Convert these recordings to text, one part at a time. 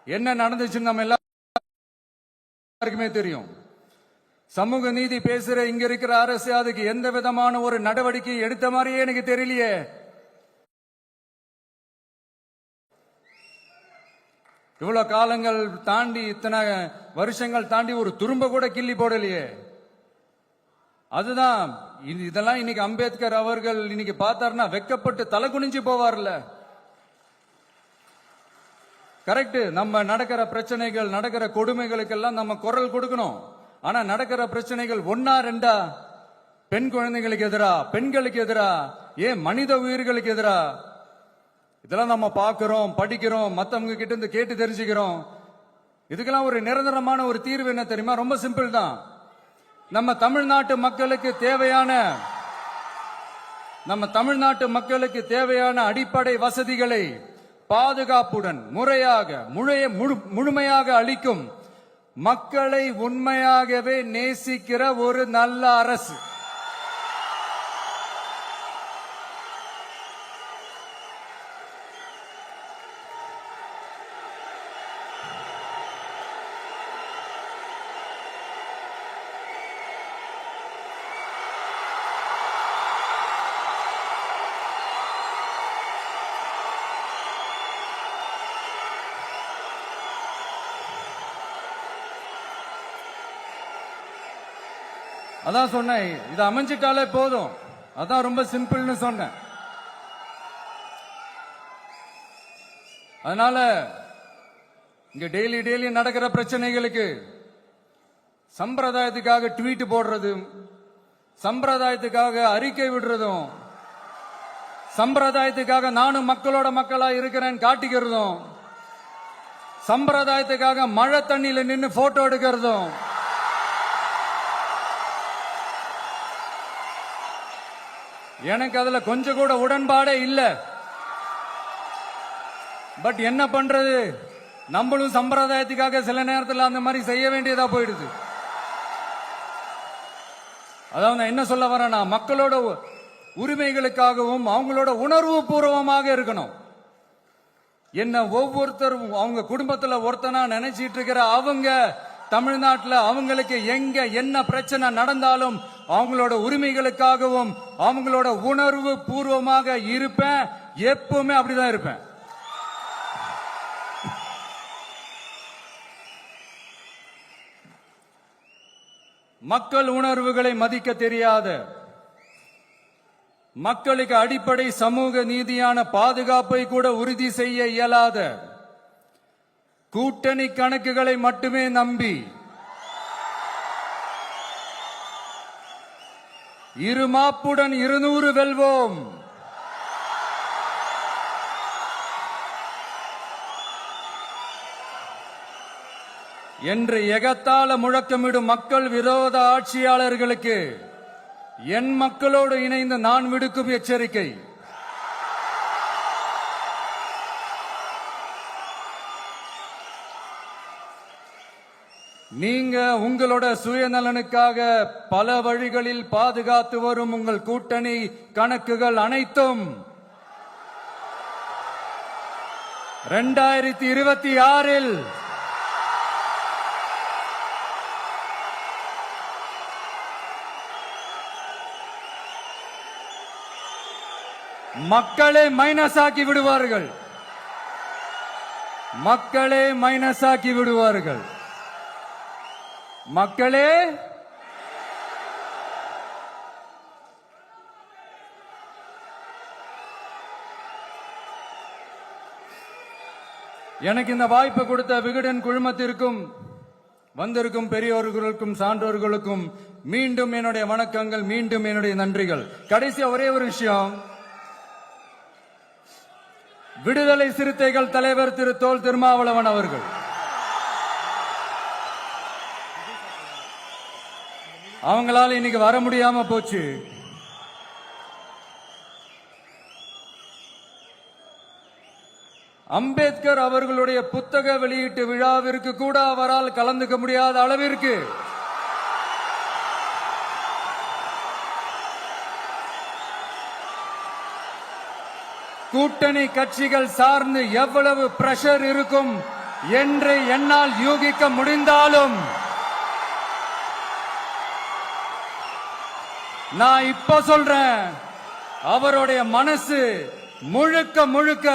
என்ன நடந்துச்சுன்னு நம்ம எல்லாருக்குமே தெரியும். சமூக நீதி பேசுற இங்க இருக்கிற அரசு அதுக்கு எந்த விதமான ஒரு நடவடிக்கை எடுத்த மாதிரியே எனக்கு தெரியலையே. இவ்வளவு காலங்கள் தாண்டி, இத்தனை வருஷங்கள் தாண்டி ஒரு துரும்ப கூட கிள்ளி போடலையே. அதுதான் இதெல்லாம் இன்னைக்கு அம்பேத்கர் அவர்கள் இன்னைக்கு பார்த்தாருன்னா வெக்கப்பட்டு தலை குனிஞ்சு போவார்ல. கரெக்ட். நம்ம நடக்கிற பிரச்சனைகள், நடக்கிற கொடுமைகளுக்கெல்லாம் நம்ம குரல் கொடுக்கணும். ஆனா நடக்கிற பிரச்சனைகள் ஒன்னா ரெண்டா, பெண் குழந்தைகளுக்கு எதிரா, பெண்களுக்கு எதிரா, ஏன் மனித உயிர்களுக்கு எதிரா, இதெல்லாம் நம்ம பார்க்கிறோம், படிக்கிறோம், மத்தவங்க கிட்ட இருந்து கேட்டு தெரிஞ்சுக்கிறோம். இதுக்கெல்லாம் ஒரு நிரந்தரமான ஒரு தீர்வு என்ன தெரியுமா? ரொம்ப சிம்பிள் தான். நம்ம தமிழ்நாட்டு மக்களுக்கு தேவையான அடிப்படை வசதிகளை பாதுகாப்புடன் முழுமையாக அளிக்கும், மக்களை உண்மையாகவே நேசிக்கிற ஒரு நல்ல அரசு. அதான் சொன்னேன், இது அமைஞ்சிட்டாலே போதும். அதான் ரொம்ப சிம்பிள்னு சொன்னேன். அதனால இங்க டெய்லி நடக்கிற பிரச்சனைகளுக்கு சம்பிரதாயத்துக்காக ட்வீட் போடுறதும், சம்பிரதாயத்துக்காக அறிக்கை விடுறதும், சம்பிரதாயத்துக்காக நானும் மக்களோட மக்களா இருக்கிறேன்னு காட்டிக்கிறதும், சம்பிரதாயத்துக்காக மழை தண்ணியில நின்று போட்டோ எடுக்கிறதும், எனக்கு அதுல கொஞ்சம் கூட உடன்பாடே இல்ல. பட் என்ன பண்றது, நம்மளும் சம்பிரதாயத்துக்காக சில நேரத்தில் அந்த மாதிரி செய்ய வேண்டியதா போயிடுது. அதாவது நான் என்ன சொல்ல வரேன்னா, மக்களோட உரிமைகளுக்காகவும் அவங்களோட உணர்வு பூர்வமாக இருக்கணும். என்ன ஒவ்வொருத்தரும் அவங்க குடும்பத்துல ஒருத்தனா நினைச்சிட்டு இருக்கிற அவங்க தமிழ்நாட்டில் அவங்களுக்கு எங்க என்ன பிரச்சனை நடந்தாலும் அவங்களோட உரிமைகளுக்காகவும் அவங்களோட உணர்வு பூர்வமாக இருப்பேன். எப்பவுமே அப்படிதான் இருப்பேன். மக்கள் உணர்வுகளை மதிக்க தெரியாத, மக்களுக்கு அடிப்படை சமூக நீதியான பாதுகாப்பை கூட உறுதி செய்ய இயலாத, கூட்டணி கணக்குகளை மட்டுமே நம்பி இருமாப்புடன் 200 வெல்வோம், என்று எகத்தால முழக்கமிடும் மக்கள் விரோத ஆட்சியாளர்களுக்கு என் மக்களோடு இணைந்து நான் விடுக்கும் எச்சரிக்கை, நீங்க உங்களோட சுயநலனுக்காக பல வழிகளில் பாதுகாத்து வரும் உங்கள் கூட்டணி கணக்குகள் அனைத்தும் 2026 மக்களே மைனஸ் ஆக்கி விடுவார்கள். மக்களே மைனஸ் ஆக்கி விடுவார்கள். மக்களே எனக்கு இந்த வாய்ப்பு கொடுத்த விகடன் குழுமத்திற்கும் வந்திருக்கும் பெரியோர்களுக்கும் சான்றோர்களுக்கும் மீண்டும் என்னுடைய வணக்கங்கள், மீண்டும் என்னுடைய நன்றிகள். கடைசியா ஒரே ஒரு விஷயம், விடுதலை சிறுத்தைகள் தலைவர் திரு தொல் திருமாவளவன் அவர்கள் அவங்களால இன்னைக்கு வர முடியாம போச்சு. அம்பேத்கர் அவர்களுடைய புத்தக வெளியீட்டு விழாவிற்கு கூட அவரால் கலந்துக்க முடியாத அளவிற்கு கூட்டணி கட்சிகள் சார்ந்து எவ்வளவு பிரஷர் இருக்கும் என்று என்னால் யூகிக்க முடிந்தாலும் நான் இப்ப சொல்றேன், அவருடைய மனசு முழுக்க முழுக்க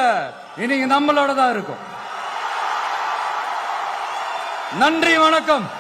இன்னைக்கு நம்மளோட தான் இருக்கும். நன்றி, வணக்கம்.